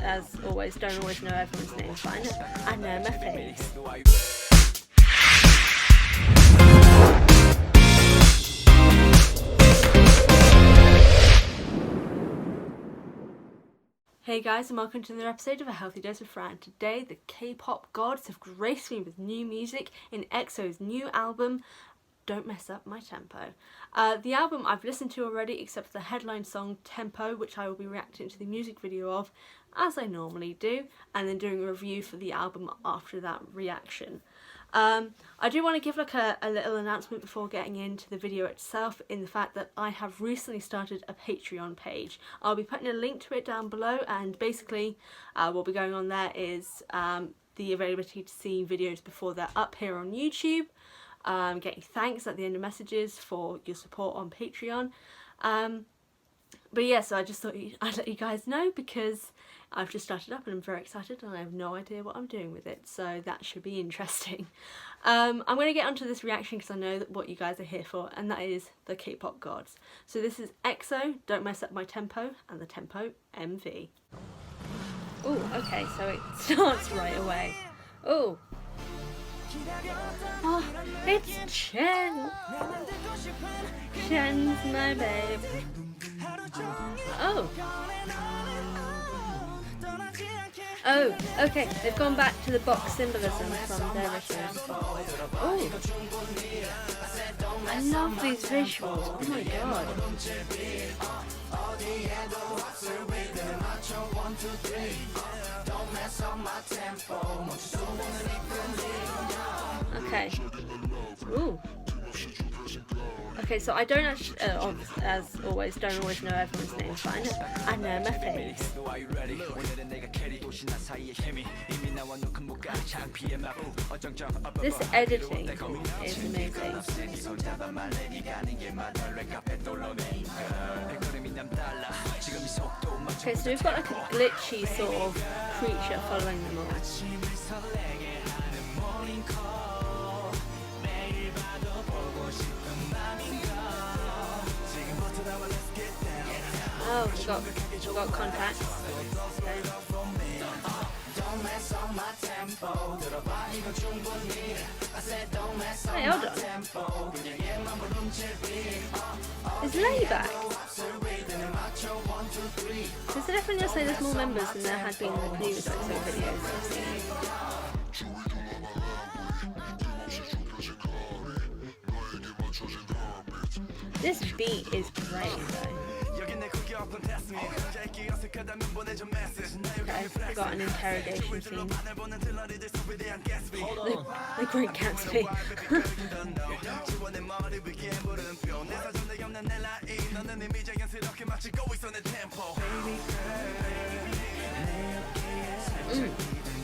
as always, don't always know everyone's names, but I know my face. Hey guys, and welcome to another episode of A Healthy Dose of Fran. Today, the K-pop gods have graced me with new music in EXO's new album, Don't Mess Up My Tempo. The album I've listened to already, except for the headline song, Tempo, which I will be reacting to the music video of, as I normally do, and then doing a review for the album after that reaction. I do want to give like a little announcement before getting into the video itself, in the fact that I have recently started a Patreon page. I'll be putting a link to it down below, and basically what will be going on there is the availability to see videos before they're up here on YouTube, getting thanks at the end of messages for your support on Patreon. But yeah, so I just thought I'd let you guys know, because I've just started up and I'm very excited and I have no idea what I'm doing with it, so that should be interesting. I'm going to get onto this reaction because I know that what you guys are here for, and that is the K-pop gods. So this is EXO, Don't Mess Up My Tempo, and the Tempo MV. Oh, okay, so it starts right away. Oh, it's Chen. Chen's my babe. Oh, okay, they've gone back to the box symbolism from their rituals. Oh, I love these visuals, oh my god. Okay, ooh. Okay, so I don't actually, as always, don't always know everyone's names, but I know my face. This editing is amazing. Okay, so we've got like a glitchy sort of creature following them all. Oh, we've got contacts. Okay. Hey, hold on. Is layback? Does it definitely say there's more members than there had been in the previous EXO videos I've seen? This beat is great though. Okay, we got an interrogation scene. The Great Gatsby.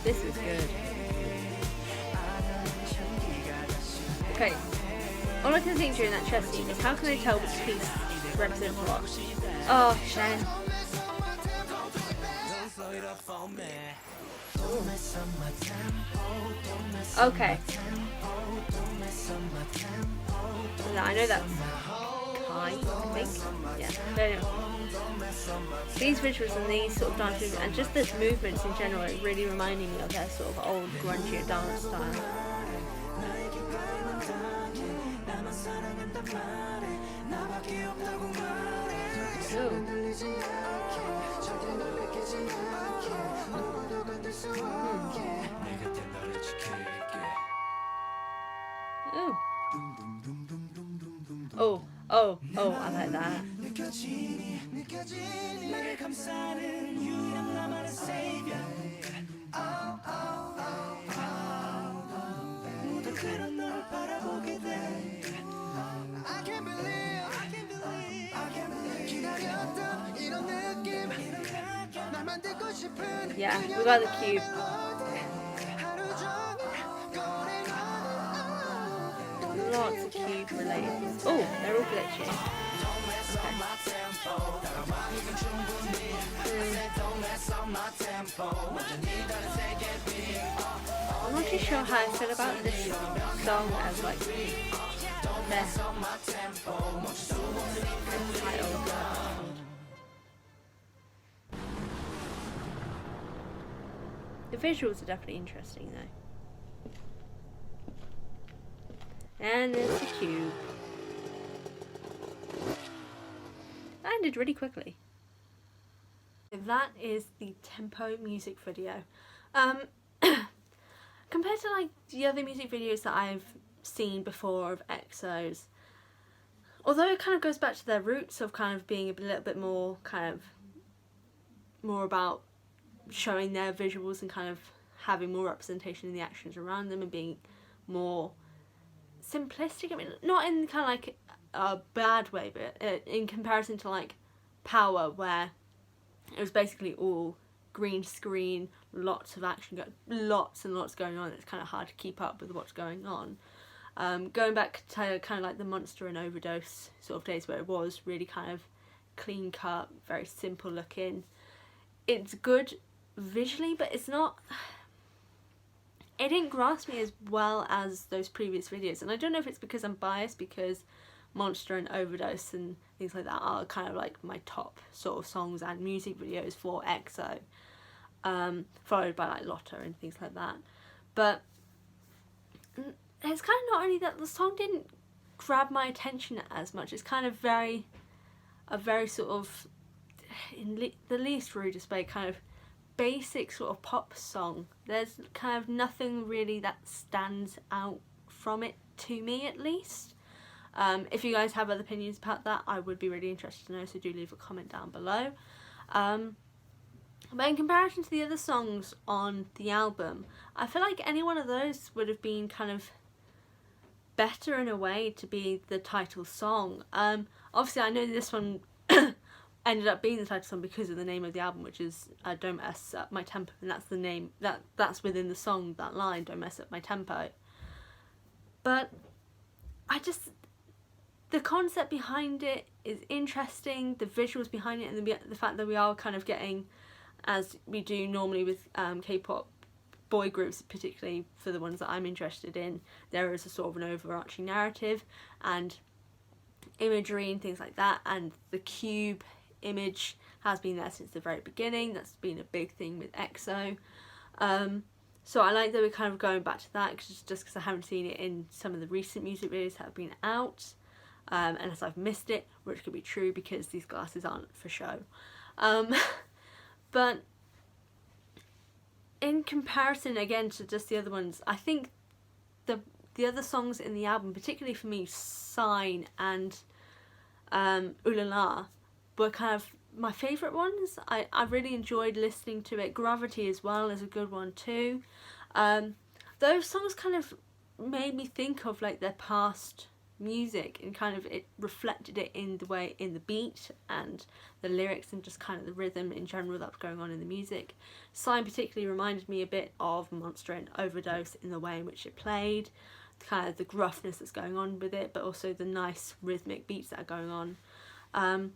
This is good. Okay, all I can think during that chess scene is how can they tell which piece represents what? Oh, Shen. Okay. No, I know that's Kai, I think. Yeah, but anyway. These visuals and these sort of dance movements, and just the movements in general, are really reminding me of their sort of old grungy dance style. Oh, I like that. Yeah, we got the cube. Lots of cube related. Oh, they're all glitchy. Okay. I'm not too sure how I feel about this song as like their title. The visuals are definitely interesting though. And there's the cube. That ended really quickly. That is the tempo music video. Compared to like the other music videos that I've seen before of EXO's, although it kind of goes back to their roots of kind of being a little bit more kind of more about showing their visuals and kind of having more representation in the actions around them and being more simplistic. I mean, not in kind of like a bad way, but in comparison to like Power, where it was basically all green screen, lots of action, lots and lots going on. It's kind of hard to keep up with what's going on. Going back to kind of like the Monster and Overdose sort of days where it was really kind of clean cut, very simple looking. It's good visually, but it's not, it didn't grasp me as well as those previous videos. And I don't know if it's because I'm biased, because Monster and Overdose and things like that are kind of like my top sort of songs and music videos for EXO, followed by like Lotto and things like that. But it's kind of not only that the song didn't grab my attention as much, it's kind of a very sort of, in the least rudest way, kind of basic sort of pop song. There's kind of nothing really that stands out from it, to me at least. If you guys have other opinions about that, I would be really interested to know, so do leave a comment down below. But in comparison to the other songs on the album, I feel like any one of those would have been kind of better in a way to be the title song. Obviously I know this one ended up being the title song because of the name of the album, which is Don't Mess Up My Tempo, and that's the name, that's within the song, that line, Don't Mess Up My Tempo. But the concept behind it is interesting, the visuals behind it, and the fact that we are kind of getting, as we do normally with K-pop boy groups, particularly for the ones that I'm interested in, there is a sort of an overarching narrative and imagery and things like that, and the cube image has been there since the very beginning. That's been a big thing with EXO. So I like that we're kind of going back to that, just because I haven't seen it in some of the recent music videos that have been out. Unless I've missed it, which could be true because these glasses aren't for show. But in comparison again to just the other ones, I think the other songs in the album, particularly for me, Sign and Ooh La La, were kind of my favourite ones. I really enjoyed listening to it. Gravity as well is a good one too. Those songs kind of made me think of like their past music, and kind of it reflected it in the beat and the lyrics and just kind of the rhythm in general that was going on in the music. Sign particularly reminded me a bit of Monster and Overdose in the way in which it played, kind of the gruffness that's going on with it, but also the nice rhythmic beats that are going on.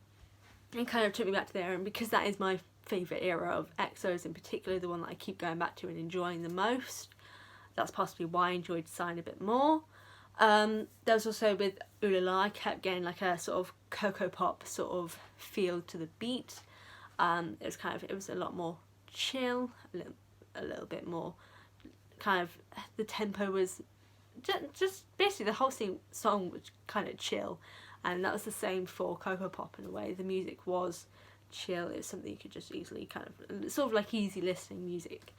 It kind of took me back to there, and because that is my favourite era of EXO's, in particular the one that I keep going back to and enjoying the most, that's possibly why I enjoyed Sign a bit more. There was also with Ooh La La, I kept getting like a sort of Cocoa Pop sort of feel to the beat. It was a lot more chill, a little bit more kind of, the tempo was just basically the whole song was kind of chill, and that was the same for Cocoa Pop in a way. The music was chill, it was something you could just easily kind of, sort of like easy listening music,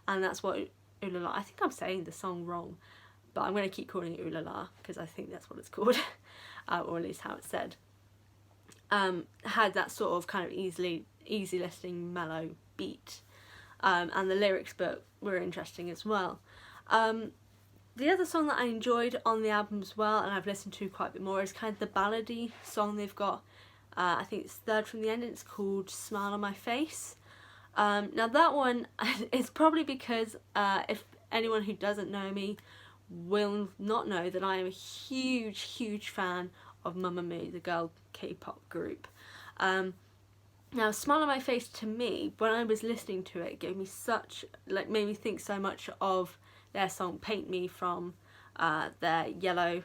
and that's what Ooh La La, I think I'm saying the song wrong, but I'm going to keep calling it Ooh La La because I think that's what it's called, or at least how it's said. Had that sort of kind of easy listening mellow beat, and the lyrics but were interesting as well. The other song that I enjoyed on the album as well, and I've listened to quite a bit more, is kind of the ballady song they've got. I think it's third from the end, and it's called Smile on My Face. Now that one is probably because if anyone who doesn't know me will not know that I am a huge fan of Mamamoo, the girl K-pop group. Now Smile on My Face, to me, when I was listening to it, gave me made me think so much of their song Paint Me from their Yellow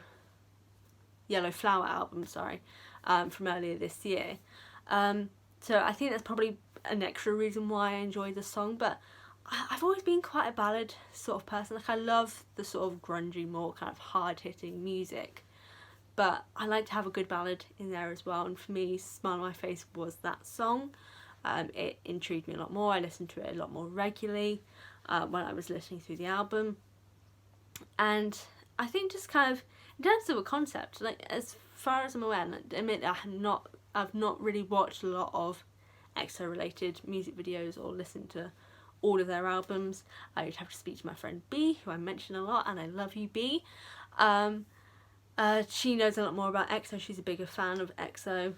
Flower album, from earlier this year. So I think that's probably an extra reason why I enjoyed the song, but I've always been quite a ballad sort of person. Like I love the sort of grungy, more kind of hard-hitting music, but I like to have a good ballad in there as well, and for me Smile on My Face was that song. It intrigued me a lot more. I listened to it a lot more regularly when I was listening through the album, and I think just kind of in terms of a concept, like as far as I'm aware, and I admit I've not really watched a lot of EXO related music videos or listened to all of their albums. I would have to speak to my friend B, who I mention a lot, and I love you, B. She knows a lot more about EXO. She's a bigger fan of EXO,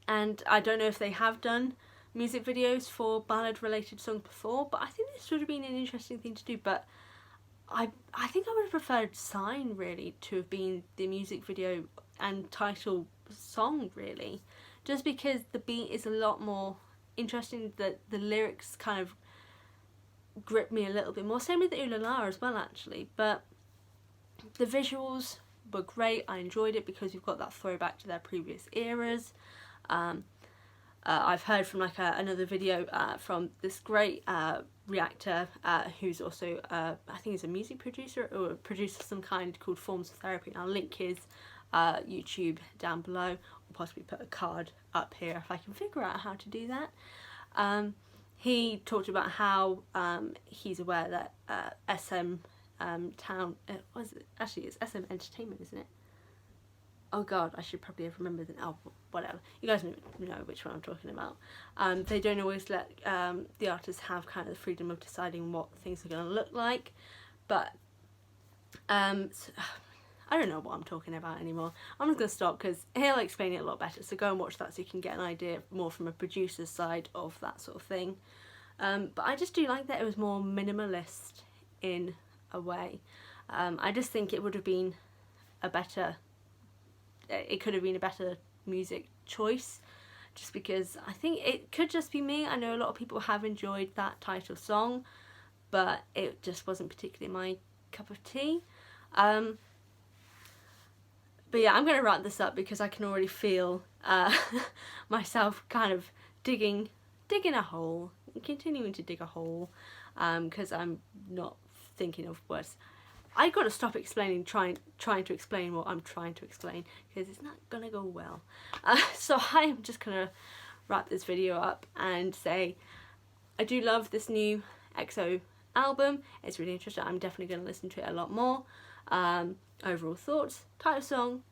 and I don't know if they have done music videos for ballad related songs before, but I think this would have been an interesting thing to do. But I think I would have preferred Sign really to have been the music video and title song really, just because the beat is a lot more interesting, that the lyrics kind of grip me a little bit more. Same with the Ooh La La as well actually, but the visuals were great. I enjoyed it because we've got that throwback to their previous eras. I've heard from like another video from this great reactor who's also I think he's a music producer or a producer of some kind, called Forms of Therapy, and I'll link his YouTube down below, or possibly put a card up here if I can figure out how to do that. He talked about how he's aware that SM Town, was it? Actually it's SM Entertainment, isn't it? Oh god, I should probably have remembered it. Oh, whatever. You guys know which one I'm talking about. They don't always let the artists have kind of the freedom of deciding what things are going to look like. But so, I don't know what I'm talking about anymore. I'm just going to stop because he'll explain it a lot better. So go and watch that so you can get an idea more from a producer's side of that sort of thing. But I just do like that it was more minimalist in a way. I just think it would have been it could have been a better music choice, just because I think it could just be me. I know a lot of people have enjoyed that title song, but it just wasn't particularly my cup of tea. But yeah, I'm going to wrap this up because I can already feel myself kind of digging a hole, continuing to dig a hole, because I'm not thinking of words. I got to stop trying to explain what I'm trying to explain, because it's not gonna go well. So I am just gonna wrap this video up and say I do love this new EXO album. It's really interesting. I'm definitely gonna listen to it a lot more. Overall thoughts: title song,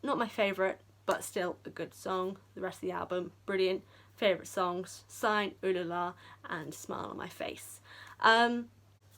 not my favourite, but still a good song. The rest of the album, brilliant. Favourite songs: Sign, Ooh La La, and Smile on My Face.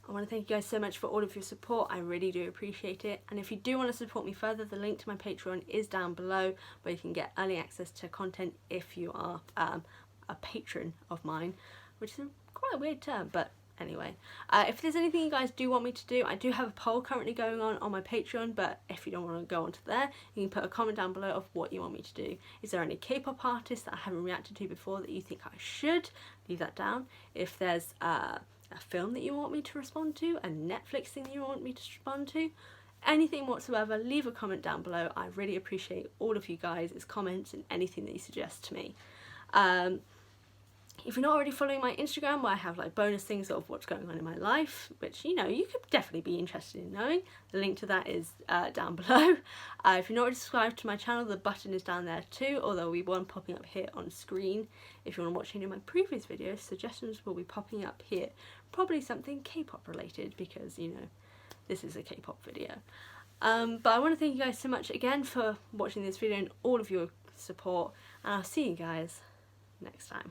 I want to thank you guys so much for all of your support. I really do appreciate it. And if you do want to support me further, the link to my Patreon is down below, where you can get early access to content if you are a patron of mine, which is quite a weird term, but anyway. If there's anything you guys do want me to do, I do have a poll currently going on my Patreon, but if you don't want to go onto there, you can put a comment down below of what you want me to do. Is there any K-pop artists that I haven't reacted to before that you think I should? Leave that down. If there's a film that you want me to respond to, a Netflix thing that you want me to respond to, anything whatsoever, leave a comment down below. I really appreciate all of you guys' comments and anything that you suggest to me. If you're not already following my Instagram, where I have like bonus things of what's going on in my life, which, you know, you could definitely be interested in knowing, the link to that is down below. If you're not already subscribed to my channel, the button is down there too, or there'll be one popping up here on screen. If you want to watch any of my previous videos, suggestions will be popping up here. Probably something K-pop related, because, you know, this is a K-pop video. But I want to thank you guys so much again for watching this video and all of your support, and I'll see you guys next time.